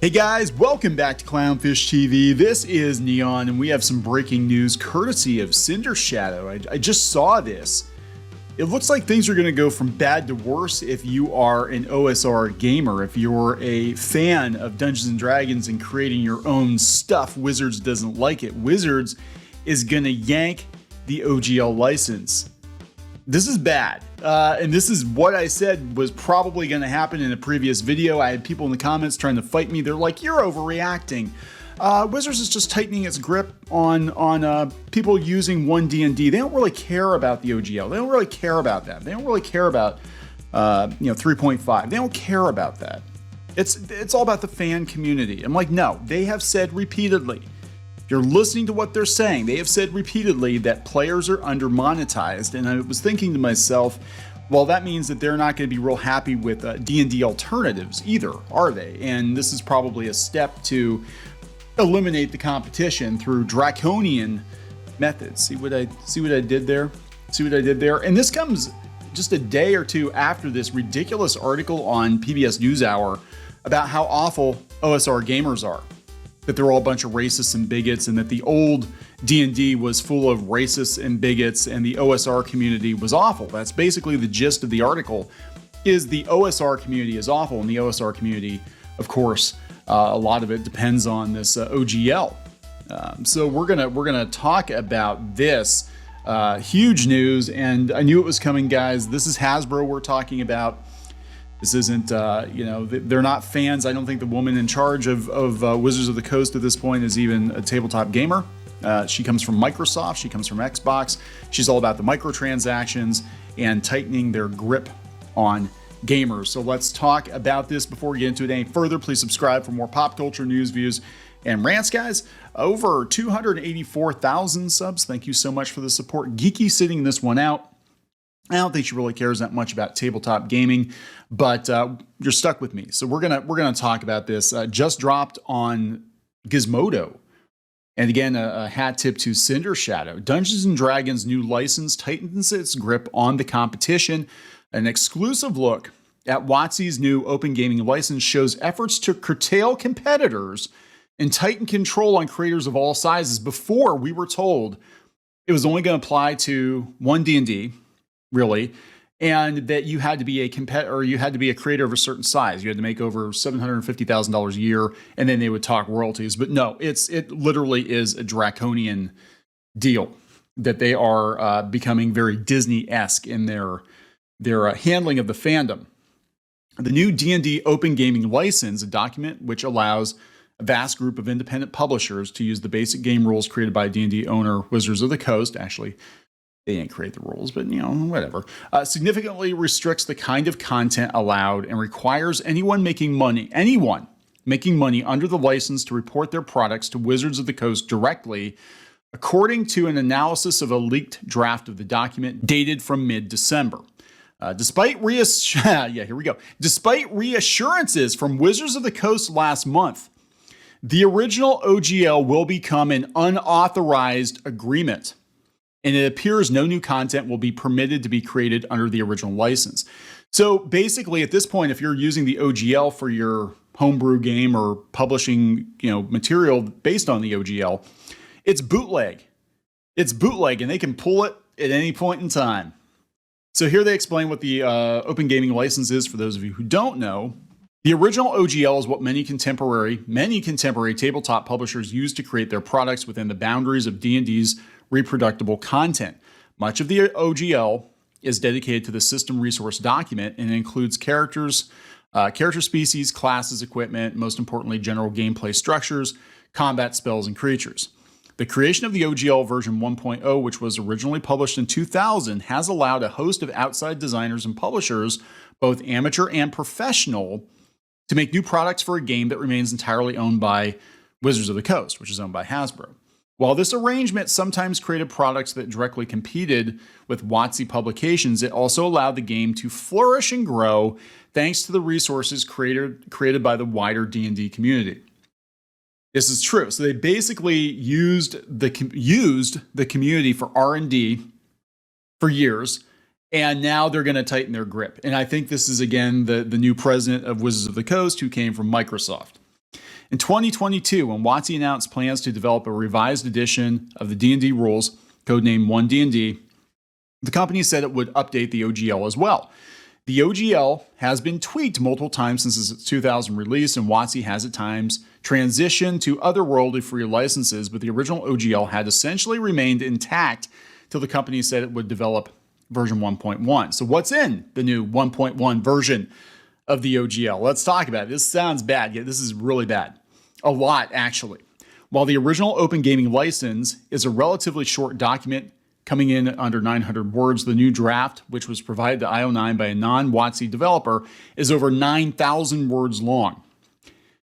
Hey guys, welcome back to Clownfish TV. This is Neon, and we have some breaking news courtesy of Cinder Shadow. I just saw this. It looks like things are going to go from bad to worse if you are an OSR gamer. If you're a fan of Dungeons & Dragons and creating your own stuff, Wizards doesn't like it. Wizards is going to yank the OGL license. This is bad, and this is what I said was probably going to happen in a previous video. I had people in the comments trying to fight me. They're like, you're overreacting. Wizards is just tightening its grip on people using 1D&D. They don't really care about the OGL. They don't really care about that. They don't really care about 3.5. They don't care about that. It's all about the fan community. I'm like, no, they have said repeatedly. You're listening to what they're saying. They have said repeatedly that players are under-monetized, and I was thinking to myself, well, that means that they're not going to be real happy with D&D alternatives either, are they? And this is probably a step to eliminate the competition through draconian methods. See what I did there? See what I did there? And this comes just a day or two after this ridiculous article on PBS NewsHour about how awful OSR gamers are. That they're all a bunch of racists and bigots, and that the old D&D was full of racists and bigots, and the OSR community was awful. That's basically the gist of the article, is the OSR community is awful, and the OSR community, of course, a lot of it depends on this OGL. So we're gonna talk about this huge news, and I knew it was coming, guys. This is Hasbro we're talking about. This isn't, they're not fans. I don't think the woman in charge of Wizards of the Coast at this point is even a tabletop gamer. She comes from Microsoft. She comes from Xbox. She's all about the microtransactions and tightening their grip on gamers. So let's talk about this. Before we get into it any further, please subscribe for more pop culture news, views, and rants, guys. Over 284,000 subs. Thank you so much for the support. Geeky sitting this one out. I don't think she really cares that much about tabletop gaming, but you're stuck with me. So we're gonna talk about this. Just dropped on Gizmodo, and again a hat tip to Cinder Shadow. Dungeons & Dragons' new license tightens its grip on the competition. An exclusive look at WotC's new open gaming license shows efforts to curtail competitors and tighten control on creators of all sizes. Before, we were told it was only going to apply to 1D&D. Really, and that you had to be a competitor, or you had to be a creator of a certain size. You had to make over $750,000 a year, and then they would talk royalties. But no, it literally is a draconian deal that they are becoming very Disney-esque in their handling of the fandom. The new D&D open gaming license, a document which allows a vast group of independent publishers to use the basic game rules created by D&D owner Wizards of the Coast. Actually, they didn't create the rules, but whatever. Significantly restricts the kind of content allowed and requires anyone making money under the license to report their products to Wizards of the Coast directly, according to an analysis of a leaked draft of the document dated from mid-December. Despite reassurances from Wizards of the Coast last month, the original OGL will become an unauthorized agreement, and it appears no new content will be permitted to be created under the original license. So basically, at this point, if you're using the OGL for your homebrew game or publishing, material based on the OGL, it's bootleg. It's bootleg, and they can pull it at any point in time. So here they explain what the open gaming license is for those of you who don't know. The original OGL is what many contemporary tabletop publishers use to create their products within the boundaries of D&D's reproducible content. Much of the OGL is dedicated to the system resource document and includes character species, classes, equipment, most importantly, general gameplay structures, combat spells, and creatures. The creation of the OGL version 1.0, which was originally published in 2000, has allowed a host of outside designers and publishers, both amateur and professional, to make new products for a game that remains entirely owned by Wizards of the Coast, which is owned by Hasbro. While this arrangement sometimes created products that directly competed with WotC publications, it also allowed the game to flourish and grow thanks to the resources created by the wider D&D community. This is true. So they basically used the community for R&D for years, and now they're going to tighten their grip. And I think this is, again, the new president of Wizards of the Coast who came from Microsoft. In 2022, when WotC announced plans to develop a revised edition of the D&D rules, codenamed 1D&D, the company said it would update the OGL as well. The OGL has been tweaked multiple times since its 2000 release, and WotC has at times transitioned to other royalty-free licenses, but the original OGL had essentially remained intact till the company said it would develop version 1.1. So what's in the new 1.1 version of the OGL? Let's talk about it. This sounds bad. Yeah, this is really bad. A lot, actually. While the original Open Gaming License is a relatively short document coming in under 900 words, the new draft, which was provided to IO9 by a non-WotC developer, is over 9,000 words long.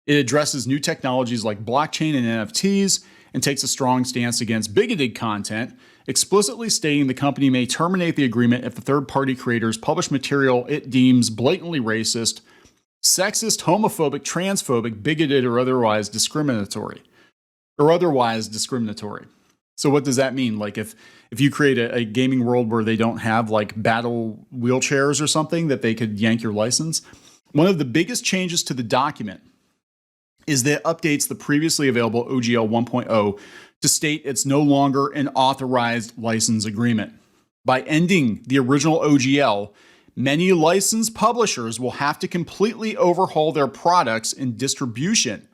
It addresses new technologies like blockchain and NFTs and takes a strong stance against bigoted content, explicitly stating the company may terminate the agreement if the third-party creators publish material it deems blatantly racist, sexist, homophobic, transphobic, bigoted, or otherwise discriminatory. So what does that mean? Like if you create a gaming world where they don't have like battle wheelchairs or something that they could yank your license? One of the biggest changes to the document is that it updates the previously available OGL 1.0 to state it's no longer an authorized license agreement. By ending the original OGL, many licensed publishers will have to completely overhaul their products and distribution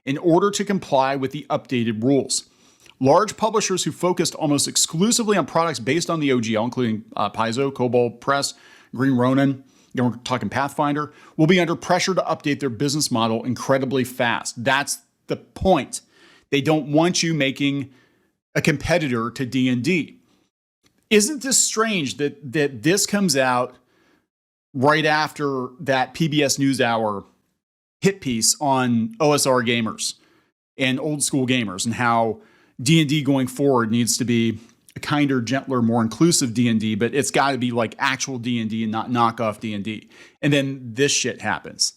in order to comply with the updated rules. Large publishers who focused almost exclusively on products based on the OGL, including Paizo, Kobold Press, Green Ronin, we're talking Pathfinder, will be under pressure to update their business model incredibly fast. That's the point. They don't want you making a competitor to D&D. Isn't this strange that this comes out right after that PBS NewsHour hit piece on OSR gamers and old school gamers and how D&D going forward needs to be a kinder, gentler, more inclusive D&D, but it's got to be like actual D&D and not knockoff D&D. And then this shit happens.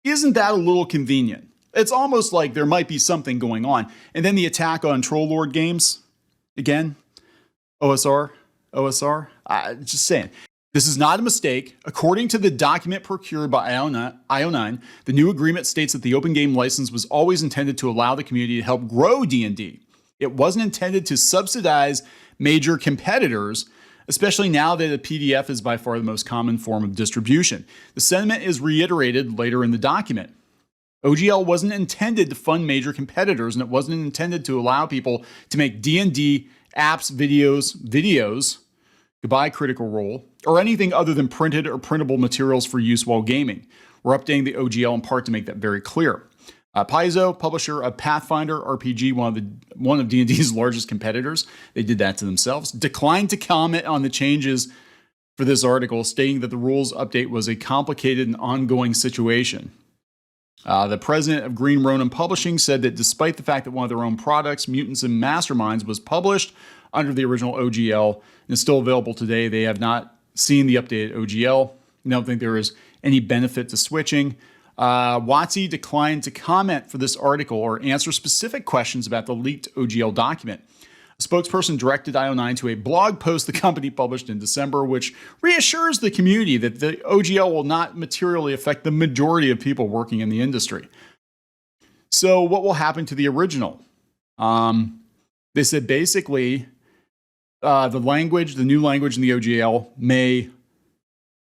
Isn't that a little convenient? It's almost like there might be something going on. And then the attack on Troll Lord games, again, OSR, just saying. This is not a mistake. According to the document procured by IO9, the new agreement states that the open game license was always intended to allow the community to help grow D&D. It wasn't intended to subsidize major competitors, especially now that a PDF is by far the most common form of distribution. The sentiment is reiterated later in the document. OGL wasn't intended to fund major competitors, and it wasn't intended to allow people to make D&D apps, videos, goodbye Critical Role, or anything other than printed or printable materials for use while gaming. We're updating the OGL in part to make that very clear. Paizo, publisher of Pathfinder RPG, one of D&D's largest competitors, they did that to themselves, declined to comment on the changes for this article, stating that the rules update was a complicated and ongoing situation. The president of Green Ronin Publishing said that despite the fact that one of their own products, Mutants and Masterminds, was published under the original OGL and is still available today, they have not seen the updated OGL. I don't think there is any benefit to switching. WotC declined to comment for this article or answer specific questions about the leaked OGL document. A spokesperson directed IO9 to a blog post the company published in December, which reassures the community that the OGL will not materially affect the majority of people working in the industry. So what will happen to the original? They said basically the new language in the OGL may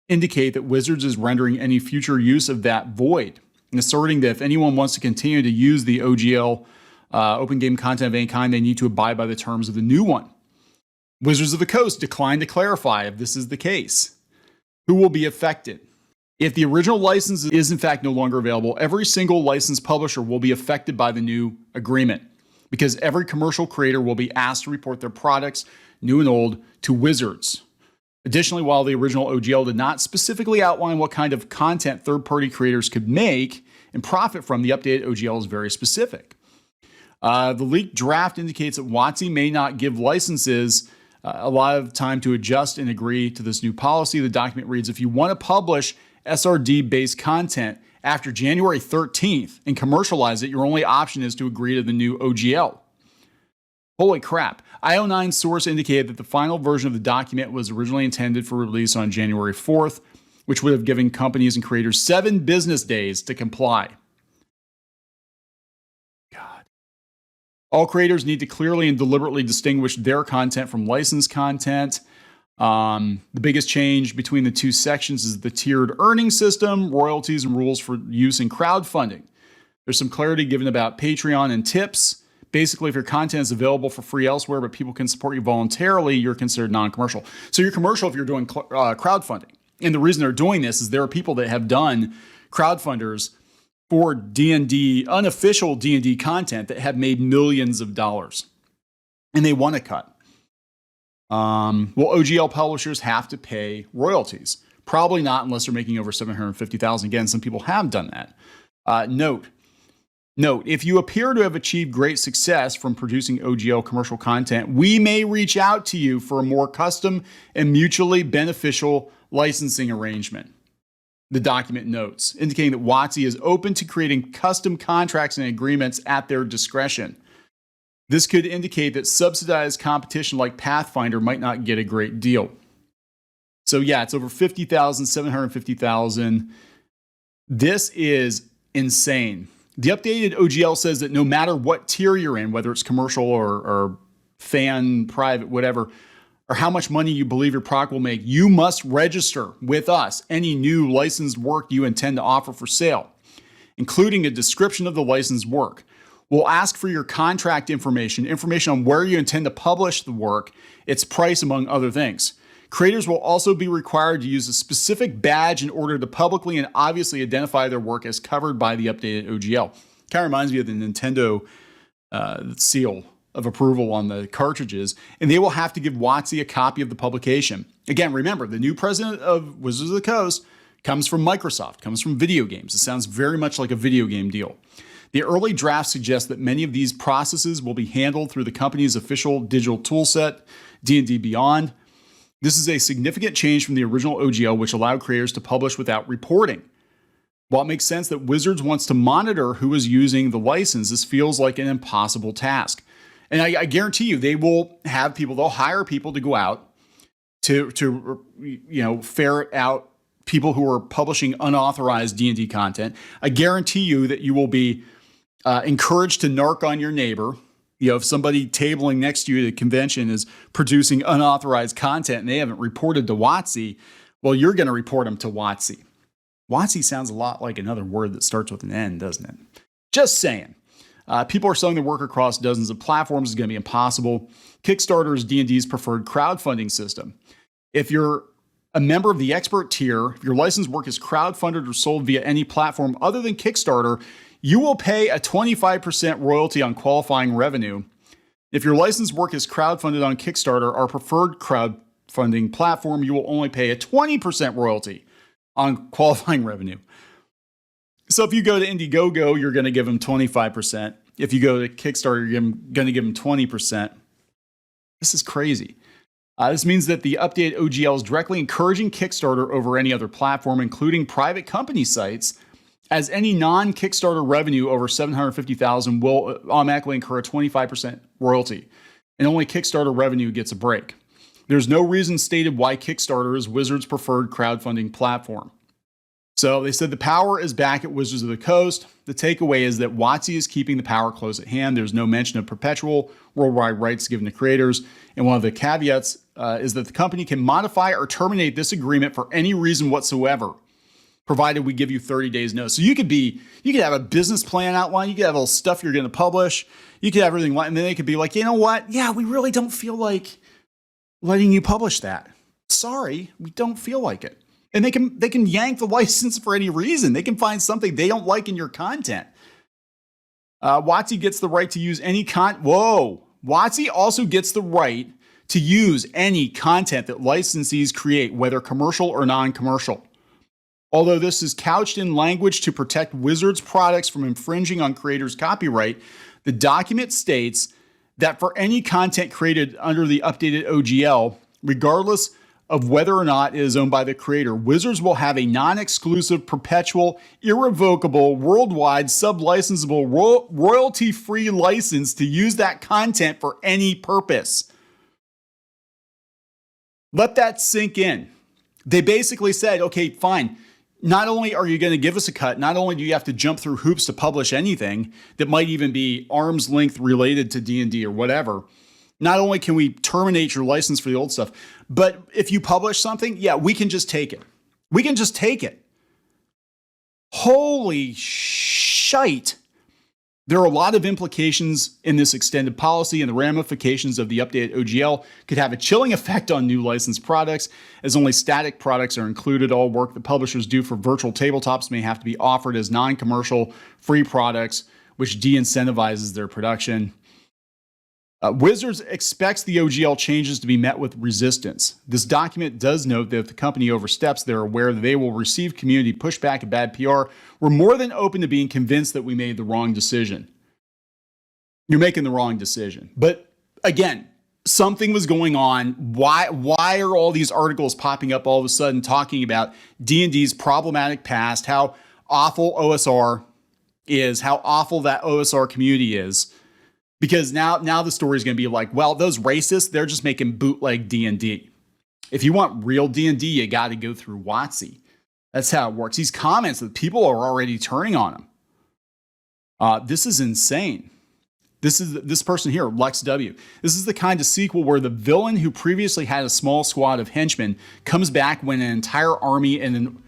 indicate that Wizards is rendering any future use of that void and asserting that if anyone wants to continue to use the OGL open game content of any kind, they need to abide by the terms of the new one. Wizards of the Coast declined to clarify if this is the case. Who will be affected? If the original license is in fact no longer available, every single licensed publisher will be affected by the new agreement because every commercial creator will be asked to report their products, new and old, to Wizards. Additionally, while the original OGL did not specifically outline what kind of content third-party creators could make and profit from, the updated OGL is very specific. The leaked draft indicates that WotC may not give licenses a lot of time to adjust and agree to this new policy. The document reads, if you want to publish SRD-based content after January 13th and commercialize it, your only option is to agree to the new OGL. Holy crap. IO9 source indicated that the final version of the document was originally intended for release on January 4th, which would have given companies and creators 7 business days to comply. All creators need to clearly and deliberately distinguish their content from licensed content. The biggest change between the two sections is the tiered earning system, royalties, and rules for use in crowdfunding. There's some clarity given about Patreon and tips. Basically, if your content is available for free elsewhere, but people can support you voluntarily, you're considered non-commercial. So you're commercial if you're doing crowdfunding. And the reason they're doing this is there are people that have done crowdfunders for D&D, unofficial D&D content that have made millions of dollars. And they want to cut. Well, OGL publishers have to pay royalties. Probably not unless they're making over $750,000. Again, some people have done that. Note, if you appear to have achieved great success from producing OGL commercial content, we may reach out to you for a more custom and mutually beneficial licensing arrangement. The document notes, indicating that WotC is open to creating custom contracts and agreements at their discretion. This could indicate that subsidized competition like Pathfinder might not get a great deal. So yeah, it's over $50,000, $750,000. This is insane. The updated OGL says that no matter what tier you're in, whether it's commercial or fan, private, whatever, or how much money you believe your product will make, you must register with us any new licensed work you intend to offer for sale, including a description of the licensed work. We'll ask for your contract information on where you intend to publish the work, its price, among other things. Creators will also be required to use a specific badge in order to publicly and obviously identify their work as covered by the updated OGL. Kind of reminds me of the Nintendo seal of approval on the cartridges, and they will have to give WotC a copy of the publication. Again, remember, the new president of Wizards of the Coast comes from Microsoft, comes from video games. It sounds very much like a video game deal. The early draft suggests that many of these processes will be handled through the company's official digital toolset, D&D Beyond. This is a significant change from the original OGL, which allowed creators to publish without reporting. While it makes sense that Wizards wants to monitor who is using the license, this feels like an impossible task. And I guarantee you, they will have people, they'll hire people to go out to ferret out people who are publishing unauthorized D&D content. I guarantee you that you will be encouraged to narc on your neighbor. You know, if somebody tabling next to you at a convention is producing unauthorized content and they haven't reported to WotC, well, you're going to report them to WotC. WotC sounds a lot like another word that starts with an N, doesn't it? Just saying. People are selling their work across dozens of platforms. It's going to be impossible. Kickstarter is D&D's preferred crowdfunding system. If you're a member of the expert tier, if your licensed work is crowdfunded or sold via any platform other than Kickstarter, you will pay a 25% royalty on qualifying revenue. If your licensed work is crowdfunded on Kickstarter, our preferred crowdfunding platform, you will only pay a 20% royalty on qualifying revenue. So if you go to Indiegogo, you're going to give them 25%. If you go to Kickstarter, you're going to give them 20%. This is crazy. This means that the updated OGL is directly encouraging Kickstarter over any other platform, including private company sites, as any non-Kickstarter revenue over $750,000 will automatically incur a 25% royalty, and only Kickstarter revenue gets a break. There's no reason stated why Kickstarter is Wizards' preferred crowdfunding platform. So they said the power is back at Wizards of the Coast. The takeaway is that WotC is keeping the power close at hand. There's no mention of perpetual worldwide rights given to creators. And one of the caveats is that the company can modify or terminate this agreement for any reason whatsoever, provided we give you 30 days notice. So you could have a business plan outline. You could have all stuff you're going to publish. You could have everything, and then they could be like, you know what? Yeah, we really don't feel like letting you publish that. Sorry, we don't feel like it. And they can yank the license for any reason. They can find something they don't like in your content. WotC gets the right to use any WotC also gets the right to use any content that licensees create, whether commercial or non-commercial. Although this is couched in language to protect Wizards products from infringing on creators' copyright, the document states that for any content created under the updated OGL, regardless of whether or not it is owned by the creator, Wizards will have a non-exclusive, perpetual, irrevocable, worldwide, sub-licensable, royalty-free license to use that content for any purpose. Let that sink in. They basically said, okay, fine. not only are you going to give us a cut, not only do you have to jump through hoops to publish anything that might even be arm's length related to D&D or whatever, not only can we terminate your license for the old stuff, but if you publish something, yeah, we can just take it. We can just take it. Holy shite. There are a lot of implications in this extended policy, and the ramifications of the updated OGL could have a chilling effect on new licensed products, as only static products are included. All work that publishers do for virtual tabletops may have to be offered as non-commercial free products, which de-incentivizes their production. Wizards expects the OGL changes to be met with resistance. This document does note that if the company oversteps, they're aware that they will receive community pushback and bad PR. We're more than open to being convinced that we made the wrong decision. You're making the wrong decision. But again, something was going on. Why are all these articles popping up all of a sudden talking about D&D's problematic past, how awful OSR is, how awful that OSR community is? Because now the story is going to be like, well, those racists, they're just making bootleg D&D. If you want real D&D, you got to go through WotC. That's how it works. These comments that people are already turning on them. This is insane. This person here, Lex W. This is the kind of sequel where the villain who previously had a small squad of henchmen comes back when an entire army and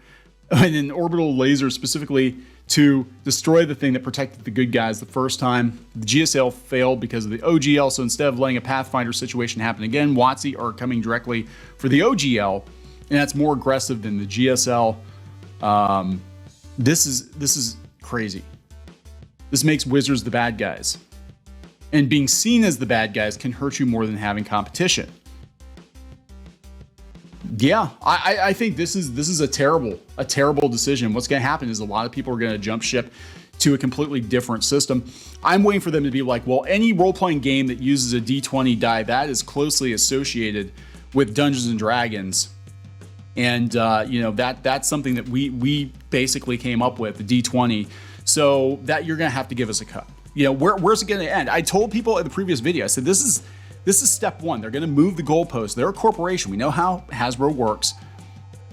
an orbital laser specifically to destroy the thing that protected the good guys the first time. The GSL failed because of the OGL, so instead of letting a Pathfinder situation happen again, WotC are coming directly for the OGL, and that's more aggressive than the GSL. This is crazy. This makes Wizards the bad guys. And being seen as the bad guys can hurt you more than having competition. Yeah, I think this is a terrible decision. What's going to happen is a lot of people are going to jump ship to a completely different system. I'm waiting for them to be like, well, any role-playing game that uses a D20 die, that is closely associated with Dungeons and Dragons. And that's something that we basically came up with, the D20. So that you're going to have to give us a cut. Where's it going to end? I told people in the previous video, I said, this is step one. They're going to move the goalposts. They're a corporation. We know how Hasbro works.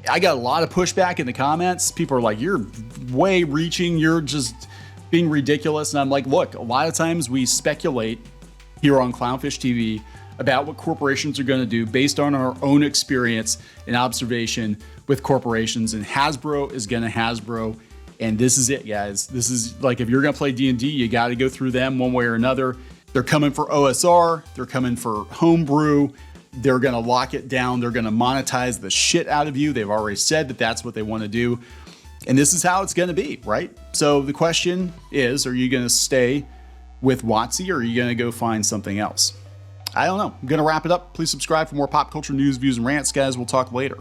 I got a lot of pushback in the comments. People are like, you're way reaching. You're just being ridiculous. And I'm like, look, a lot of times we speculate here on Clownfish TV about what corporations are going to do based on our own experience and observation with corporations. And Hasbro is going to Hasbro. And this is it, guys. This is like, if you're going to play D&D, you got to go through them one way or another. They're coming for OSR. They're coming for homebrew. They're going to lock it down. They're going to monetize the shit out of you. They've already said that that's what they want to do. And this is how it's going to be, right? So the question is, are you going to stay with WotC or are you going to go find something else? I don't know. I'm going to wrap it up. Please subscribe for more pop culture news, views, and rants, guys. We'll talk later.